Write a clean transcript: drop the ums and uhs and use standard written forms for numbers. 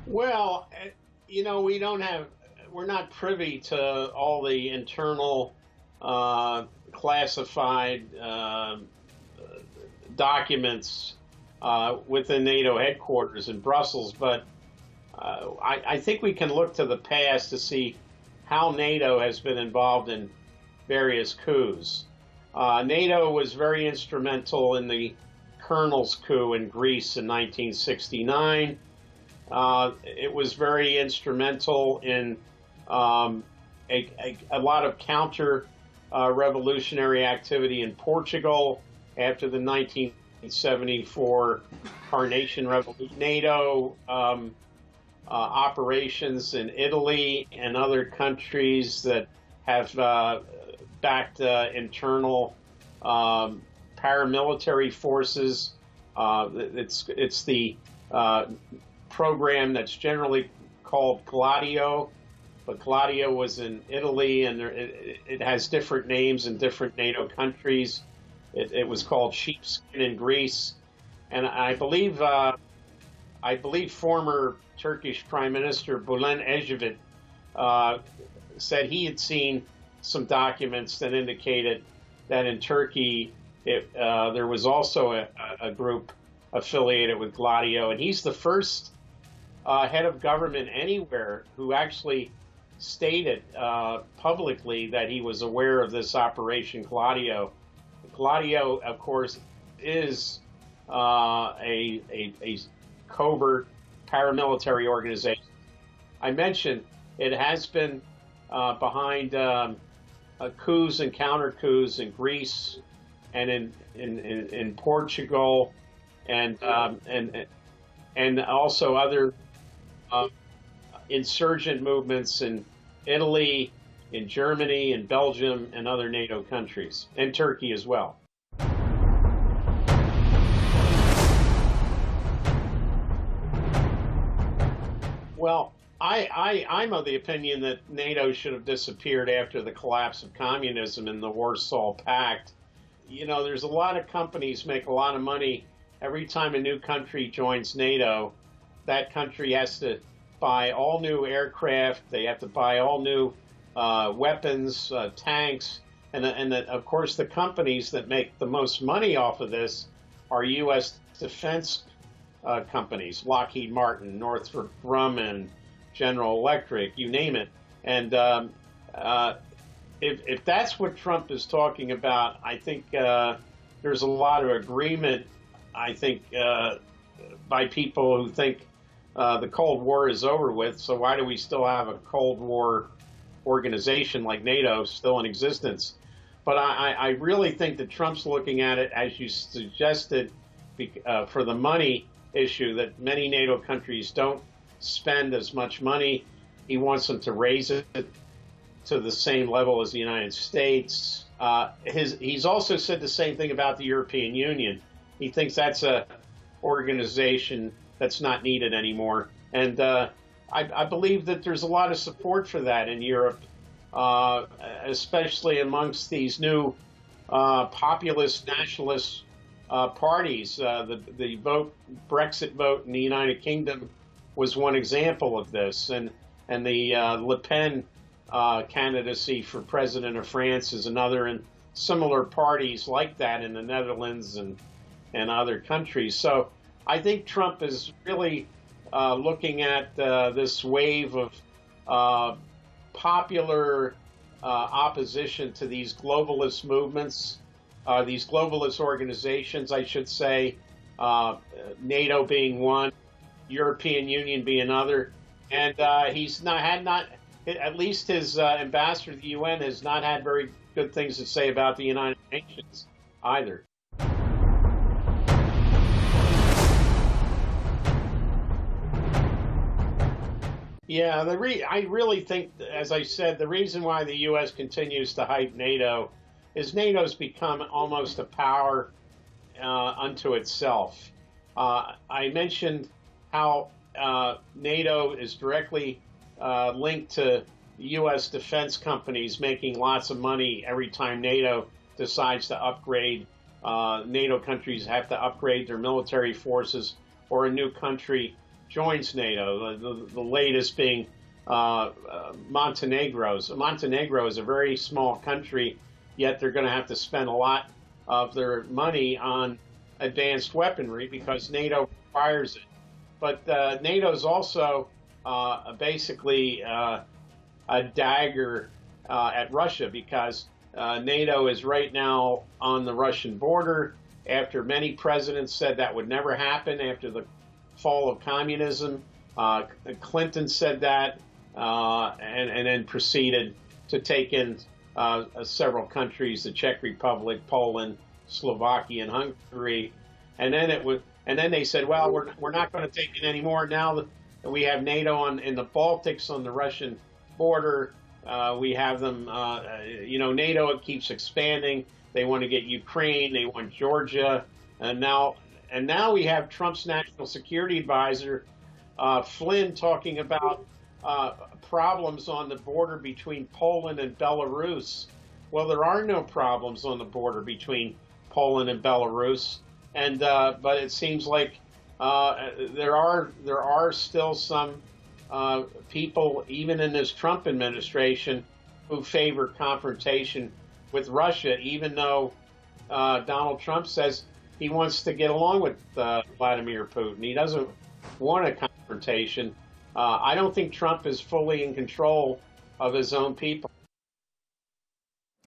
Well, we don't have, we're not privy to all the internal classified documents within NATO headquarters in Brussels, but I think we can look to the past to see how NATO has been involved in various coups. NATO was very instrumental in the Colonel's coup in Greece in 1969. It was very instrumental in a lot of counter revolutionary activity in Portugal after the 1974 Carnation Revolution. NATO operations in Italy and other countries that have backed internal paramilitary forces. It's the program that's generally called Gladio, but Gladio was in Italy, and it has different names in different NATO countries. It was called Sheepskin in Greece, and I believe former Turkish Prime Minister Bülent Ecevit said he had seen some documents that indicated that in Turkey there was also a group affiliated with Gladio, and he's the first head of government anywhere who actually stated publicly that he was aware of this Operation Gladio. Gladio, of course, is a covert paramilitary organization. I mentioned it has been behind coups and counter coups in Greece and in Portugal and also other insurgent movements in Italy, in Germany, in Belgium, and other NATO countries, and Turkey as well. Well, I'm of the opinion that NATO should have disappeared after the collapse of communism and the Warsaw Pact. There's a lot of companies make a lot of money every time a new country joins NATO. That country has to buy all new aircraft. They have to buy all new weapons, tanks, and of course the companies that make the most money off of this are U.S. defense companies: Lockheed Martin, Northrop Grumman, General Electric, you name it. And if that's what Trump is talking about, I think there's a lot of agreement, I think, by people who think the Cold War is over with, so why do we still have a Cold War organization like NATO still in existence? But I really think that Trump's looking at it, as you suggested, for the money issue, that many NATO countries don't spend as much money. He wants them to raise it to the same level as the United States. He's also said the same thing about the European Union. He thinks that's a organization that's not needed anymore. And I believe that there's a lot of support for that in Europe, especially amongst these new populist nationalist parties. The Brexit vote in the United Kingdom was one example of this, and the Le Pen candidacy for president of France is another, and similar parties like that in the Netherlands and other countries. So I think Trump is really looking at this wave of popular opposition to these globalist movements, these globalist organizations, I should say, NATO being one, European Union being another, and he's not at least his ambassador to the UN has not had very good things to say about the United Nations either. Yeah, I really think, as I said, the reason why the U.S. continues to hype NATO is NATO's become almost a power unto itself. I mentioned how NATO is directly linked to U.S. defense companies making lots of money every time NATO decides to upgrade. NATO countries have to upgrade their military forces, or a new country joins NATO. The latest being Montenegro. Montenegro is a very small country, yet they're going to have to spend a lot of their money on advanced weaponry because NATO requires it. But NATO is also basically a dagger at Russia because NATO is right now on the Russian border after many presidents said that would never happen after the fall of communism. Clinton said that and then proceeded to take in several countries, the Czech Republic, Poland, Slovakia, and Hungary. And then they said, well, we're not going to take it anymore. Now that we have NATO in the Baltics on the Russian border, we have them, NATO keeps expanding. They want to get Ukraine, they want Georgia, and now we have Trump's national security advisor, Flynn, talking about problems on the border between Poland and Belarus. Well, there are no problems on the border between Poland and Belarus, and but it seems like there are still some people, even in this Trump administration, who favor confrontation with Russia, even though Donald Trump says he wants to get along with Vladimir Putin. He doesn't want a confrontation. I don't think Trump is fully in control of his own people.